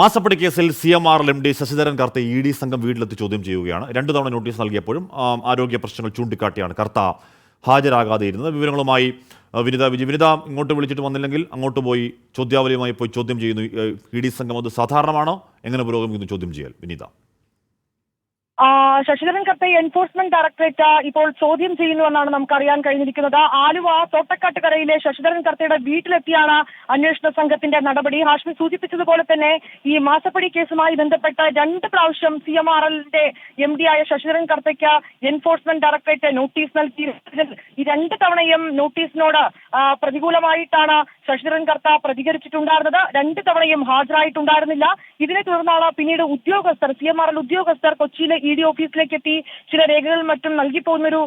മാസപ്പടി കേസിൽ CMRL MD Sasidharan കർത്ത ED സംഘം വീട്ടിലെത്തി ചോദ്യം ചെയ്യുകയാണ്. 2 തവണ നോട്ടീസ് നൽകിയപ്പോഴും ആരോഗ്യ പ്രശ്നങ്ങൾ ചൂണ്ടിക്കാട്ടിയാണ് കർത്ത ഹാജരാകാതെ ഇരുന്നത്. വിവരങ്ങളുമായി വിനിത ഇങ്ങോട്ട് വിളിച്ചിട്ട് വന്നില്ലെങ്കിൽ അങ്ങോട്ട് പോയി ചോദ്യാവലിയുമായി പോയി ചോദ്യം ചെയ്യുന്നു. ED സംഘം അത് സാധാരണമാണോ? എങ്ങനെ പുരോഗമിക്കുന്നു ചോദ്യം ചെയ്യൽ? വിനിത. ശശിധരൻ കർത്തയെ എൻഫോഴ്സ്മെന്റ് ഡയറക്ടറേറ്റ് ഇപ്പോൾ ചോദ്യം ചെയ്യുന്നുവെന്നാണ് നമുക്ക് അറിയാൻ കഴിഞ്ഞിരിക്കുന്നത്. ആലുവ തോട്ടക്കാട്ടുകരയിലെ ശശിധരൻ കർത്തയുടെ വീട്ടിലെത്തിയാണ് അന്വേഷണ സംഘത്തിന്റെ നടപടി. ഹാഷ്മി സൂചിപ്പിച്ചതുപോലെ തന്നെ ഈ മാസപ്പടി കേസുമായി ബന്ധപ്പെട്ട് 2 പ്രാവശ്യം CMRLന്റെ MD ആയ ശശിധരൻ കർത്തയ്ക്ക് എൻഫോഴ്സ്മെന്റ് ഡയറക്ടറേറ്റ് നോട്ടീസ് നൽകി. ഈ 2 തവണയും നോട്ടീസിനോട് പ്രതികൂലമായിട്ടാണ് ശശിധരൻ കർത്ത പ്രതികരിച്ചിട്ടുണ്ടായിരുന്നത്. 2 തവണയും ഹാജരായിട്ടുണ്ടായിരുന്നില്ല. ഇതിനെ തുടർന്നാണ് പിന്നീട് CMRL ഉദ്യോഗസ്ഥർ കൊച്ചിയിലെ ED ഓഫീസിലേക്ക് എത്തി ചില രേഖകൾ മറ്റും നൽകിപ്പോകുന്നൊരു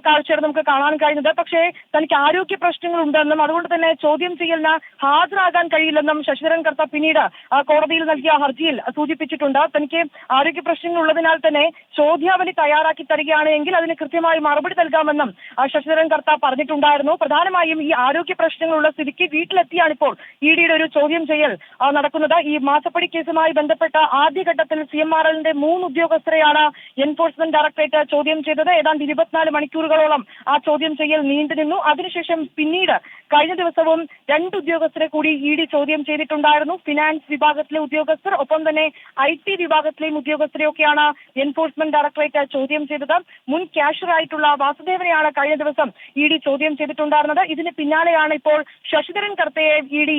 കാഴ്ചയാണ് നമുക്ക് കാണാൻ കഴിയുന്നത്. പക്ഷേ തനിക്ക് ആരോഗ്യ പ്രശ്നങ്ങൾ ഉണ്ടെന്നും അതുകൊണ്ട് തന്നെ ചോദ്യം ചെയ്യലിന് ഹാജരാകാൻ കഴിയില്ലെന്നും ശശിധരൻ കർത്ത പിന്നീട് കോടതിയിൽ നൽകിയ ഹർജിയിൽ സൂചിപ്പിച്ചിട്ടുണ്ട്. തനിക്ക് ആരോഗ്യ പ്രശ്നങ്ങൾ ഉള്ളതിനാൽ തന്നെ ചോദ്യാവലി തയ്യാറാക്കി തരികയാണ് എങ്കിൽ അതിന് കൃത്യമായി മറുപടി നൽകാമെന്നും ശശിധരൻ കർത്ത പറഞ്ഞിട്ടുണ്ടായിരുന്നു. പ്രധാനമായും ഈ ആരോഗ്യ പ്രശ്നങ്ങളുള്ള സ്ഥിതിക്ക് വീട്ടിലെത്തിയാണ് ഇപ്പോൾ EDയുടെ ഒരു ചോദ്യം ചെയ്യൽ നടക്കുന്നത്. ഈ മാസപ്പടി കേസുമായി ബന്ധപ്പെട്ട ആദ്യഘട്ടത്തിൽ CMRLന്റെ 3 ഉദ്യോഗസ്ഥരെയാണ് എൻഫോഴ്സ്മെന്റ് ഡയറക്ടറേറ്റ് ചോദ്യം ചെയ്തത്. ഏതാണ്ട് 24 മണിക്കൂറുകളോളം ആ ചോദ്യം ചെയ്യൽ നീണ്ടുനിന്നു. അതിനുശേഷം പിന്നീട് കഴിഞ്ഞ ദിവസവും 2 ഉദ്യോഗസ്ഥരെ കൂടി ED ചോദ്യം ചെയ്തിട്ടുണ്ടായിരുന്നു. ഫിനാൻസ് വിഭാഗത്തിലെ ഉദ്യോഗസ്ഥർ, ഒപ്പം തന്നെ IT വിഭാഗത്തിലെയും ഉദ്യോഗസ്ഥരെയൊക്കെയാണ് എൻഫോഴ്സ്മെന്റ് ഡയറക്ടറേറ്റ് ചോദ്യം ചെയ്തത്. മുൻ ക്യാഷ്യറായിട്ടുള്ള വാസുദേവനെയാണ് കഴിഞ്ഞ ദിവസം ED ചോദ്യം ചെയ്തിട്ടുണ്ടായിരുന്നത്. ഇതിന് പിന്നാലെയാണ് ഇപ്പോൾ ശശിധരൻ കർത്തയെ ED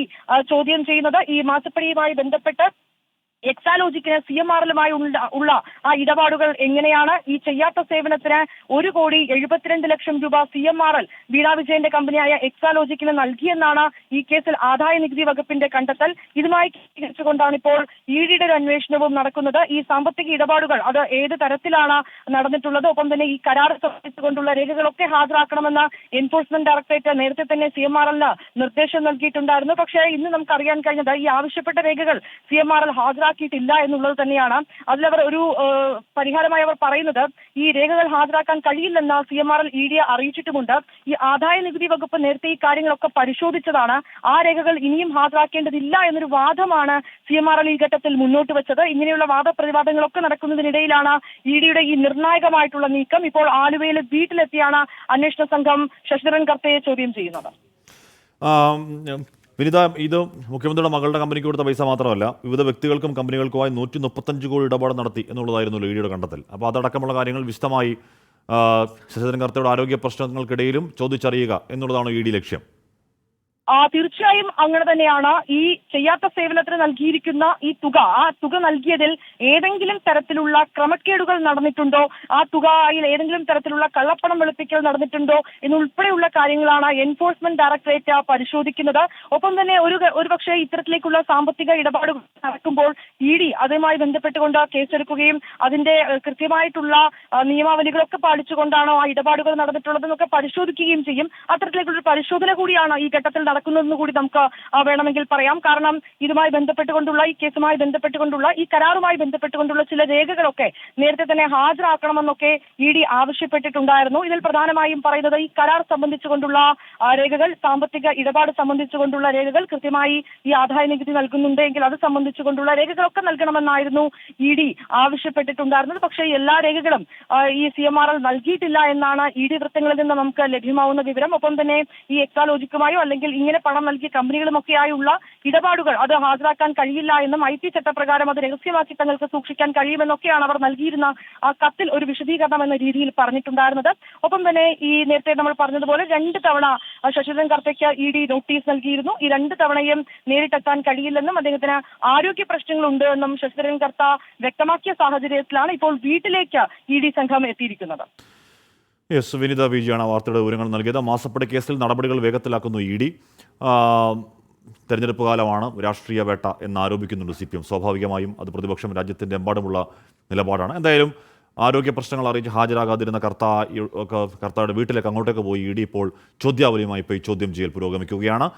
ചോദ്യം ചെയ്യുന്നത്. ഈ മാസപ്പടിയുമായി ബന്ധപ്പെട്ട് എക്സാലോജിക്കിന് CMRLുമായി ഉള്ള ആ ഇടപാടുകൾ എങ്ങനെയാണ്? ഈ ചെയ്യാത്ത സേവനത്തിന് 1,72,00,000 രൂപ CMRL വീണ വിജയന്റെ കമ്പനിയായ എക്സാലോജിക്കിന് നൽകിയെന്നാണ് ഈ കേസിൽ ആദായ നികുതി വകുപ്പിന്റെ കണ്ടെത്തൽ. ഇതുമായി കേന്ദ്രീകരിച്ചുകൊണ്ടാണ് ഇപ്പോൾ EDയുടെ ഒരു അന്വേഷണവും നടക്കുന്നത്. ഈ സാമ്പത്തിക ഇടപാടുകൾ അത് ഏത് തരത്തിലാണ് നടന്നിട്ടുള്ളത്, ഒപ്പം തന്നെ ഈ കരാർ സംബന്ധിച്ചുകൊണ്ടുള്ള രേഖകളൊക്കെ ഹാജരാക്കണമെന്ന് എൻഫോഴ്സ്മെന്റ് ഡയറക്ടറേറ്റ് നേരത്തെ തന്നെ CMRLന് നിർദ്ദേശം നൽകിയിട്ടുണ്ടായിരുന്നു. പക്ഷേ ഇന്ന് നമുക്ക് അറിയാൻ കഴിഞ്ഞത് ഈ ആവശ്യപ്പെട്ട രേഖകൾ CMRL ഹാജരാക്കിയിട്ടില്ല എന്നുള്ളത് തന്നെയാണ്. അതിലവർ ഒരു പരിഹാരമായി അവർ പറയുന്നത് ഈ രേഖകൾ ഹാജരാക്കാൻ കഴിയില്ലെന്ന് CMRL EDയെ അറിയിച്ചിട്ടുമുണ്ട്. ഈ ആദായ നികുതി വകുപ്പ് നേരത്തെ ഈ കാര്യങ്ങളൊക്കെ പരിശോധിച്ചതാണ്. ആ രേഖകൾ ഇനിയും ഹാജരാക്കേണ്ടതില്ല എന്നൊരു വാദമാണ് CMRL ഈ ഘട്ടത്തിൽ മുന്നോട്ട് വെച്ചത്. ഇങ്ങനെയുള്ള വാദപ്രതിവാദങ്ങളൊക്കെ നടക്കുന്നതിനിടയിലാണ് EDയുടെ ഈ നിർണായകമായിട്ടുള്ള നീക്കം. ഇപ്പോൾ ആലുവയിലെ വീട്ടിലെത്തിയാണ് അന്വേഷണ സംഘം ശശിധരൻ കർത്തയെ ചോദ്യം ചെയ്യുന്നത്. വിനിത, ഇത് മുഖ്യമന്ത്രിയുടെ മകളുടെ കമ്പനിക്ക് കൊടുത്ത പൈസ മാത്രമല്ല, വിവിധ വ്യക്തികൾക്കും കമ്പനികൾക്കുമായി 135 കോടി ഇടപാട് നടത്തി എന്നുള്ളതായിരുന്നു EDയുടെ കണ്ടെത്തൽ. അപ്പോൾ അതടക്കമുള്ള കാര്യങ്ങൾ വിശദമായി ശശിധരൻ കർത്തയുടെ ആരോഗ്യ പ്രശ്നങ്ങൾക്കിടയിലും ചോദിച്ചറിയുക എന്നുള്ളതാണ് ED ലക്ഷ്യം. തീർച്ചയായും അങ്ങനെ തന്നെയാണ്. ഈ ചെയ്യാത്ത സേവനത്തിന് നൽകിയിരിക്കുന്ന ഈ തുക, ആ തുക നൽകിയതിൽ ഏതെങ്കിലും തരത്തിലുള്ള ക്രമക്കേടുകൾ നടന്നിട്ടുണ്ടോ, ആ തുകയിൽ ഏതെങ്കിലും തരത്തിലുള്ള കള്ളപ്പണം വെളുപ്പിക്കൽ നടന്നിട്ടുണ്ടോ എന്നുൾപ്പെടെയുള്ള കാര്യങ്ങളാണ് എൻഫോഴ്സ്മെന്റ് ഡയറക്ടറേറ്റ് പരിശോധിക്കുന്നത്. ഒപ്പം തന്നെ ഒരുപക്ഷെ ഇത്തരത്തിലേക്കുള്ള സാമ്പത്തിക ഇടപാടുകൾ നടക്കുമ്പോൾ ED അതുമായി ബന്ധപ്പെട്ടുകൊണ്ട് കേസെടുക്കുകയും അതിന്റെ കൃത്യമായിട്ടുള്ള നിയമാവലികളൊക്കെ പാലിച്ചുകൊണ്ടാണോ ആ ഇടപാടുകൾ നടന്നിട്ടുള്ളതെന്നൊക്കെ പരിശോധിക്കുകയും ചെയ്യും. അത്തരത്തിലേക്കുള്ള പരിശോധന കൂടിയാണ് ഈ ഘട്ടത്തിൽ നടക്കുന്നതെന്ന് കൂടി നമുക്ക് വേണമെങ്കിൽ പറയാം. കാരണം ഇതുമായി ബന്ധപ്പെട്ടുകൊണ്ടുള്ള ഈ കേസുമായി ബന്ധപ്പെട്ടുകൊണ്ടുള്ള ഈ കരാറുമായി ബന്ധപ്പെട്ടുകൊണ്ടുള്ള ചില രേഖകളൊക്കെ നേരത്തെ തന്നെ ഹാജരാക്കണമെന്നൊക്കെ ED ആവശ്യപ്പെട്ടിട്ടുണ്ടായിരുന്നു. ഇതിൽ പ്രധാനമായും പറയുന്നത് ഈ കരാർ സംബന്ധിച്ചുകൊണ്ടുള്ള രേഖകൾ, സാമ്പത്തിക ഇടപാട് സംബന്ധിച്ചുകൊണ്ടുള്ള രേഖകൾ, കൃത്യമായി ഈ ആദായ നികുതി നൽകുന്നുണ്ടെങ്കിൽ അത് സംബന്ധിച്ചുകൊണ്ടുള്ള രേഖകളൊക്കെ നൽകണമെന്നായിരുന്നു ED ആവശ്യപ്പെട്ടിട്ടുണ്ടായിരുന്നത്. പക്ഷേ എല്ലാ രേഖകളും ഈ CMRL നൽകിയിട്ടില്ല എന്നാണ് ED വൃത്തങ്ങളിൽ നിന്ന് നമുക്ക് ലഭ്യമാവുന്ന വിവരം. ഒപ്പം തന്നെ ഈ എക്സാലോജിക്കുമായോ അല്ലെങ്കിൽ ഇങ്ങനെ പണം നൽകിയ കമ്പനികളുമൊക്കെയായുള്ള ഇടപാടുകൾ അത് ഹാജരാക്കാൻ കഴിയില്ല എന്നും IT ചട്ടപ്രകാരം അത് രഹസ്യമാക്കി തങ്ങൾക്ക് സൂക്ഷിക്കാൻ കഴിയുമെന്നൊക്കെയാണ് അവർ നൽകിയിരുന്ന ആ കത്തിൽ ഒരു വിശദീകരണം എന്ന രീതിയിൽ പറഞ്ഞിട്ടുണ്ടായിരുന്നത്. ഒപ്പം തന്നെ ഈ നേരത്തെ നമ്മൾ പറഞ്ഞതുപോലെ 2 തവണ ശശിധരൻ കർത്തയ്ക്ക് ED നോട്ടീസ് നൽകിയിരുന്നു. ഈ 2 തവണയും നേരിട്ടെത്താൻ കഴിയില്ലെന്നും അദ്ദേഹത്തിന് ആരോഗ്യ പ്രശ്നങ്ങളുണ്ട് എന്നും ശശിധരൻ കർത്ത വ്യക്തമാക്കിയ സാഹചര്യത്തിലാണ് ഇപ്പോൾ വീട്ടിലേക്ക് ED സംഘം എത്തിയിരിക്കുന്നത്. വിനിത വിജയാണ് വാർത്തയുടെ വിവരങ്ങൾ നൽകിയത്. മാസപ്പടി കേസിൽ നടപടികൾ വേഗത്തിലാക്കുന്നു ED. തെരഞ്ഞെടുപ്പ് കാലമാണ്, രാഷ്ട്രീയ വേട്ട എന്നാരോപിക്കുന്നുണ്ട് CPM. സ്വാഭാവികമായും അത് പ്രതിപക്ഷം രാജ്യത്തിൻ്റെ എമ്പാടുമുള്ള നിലപാടാണ്. എന്തായാലും ആരോഗ്യ പ്രശ്നങ്ങൾ അറിയിച്ച് ഹാജരാകാതിരുന്ന കർത്തായുടെ വീട്ടിലേക്ക് അങ്ങോട്ടേക്ക് പോയി ED ഇപ്പോൾ ചോദ്യാവലിയുമായി പോയി ചോദ്യം ചെയ്യൽ പുരോഗമിക്കുകയാണ്.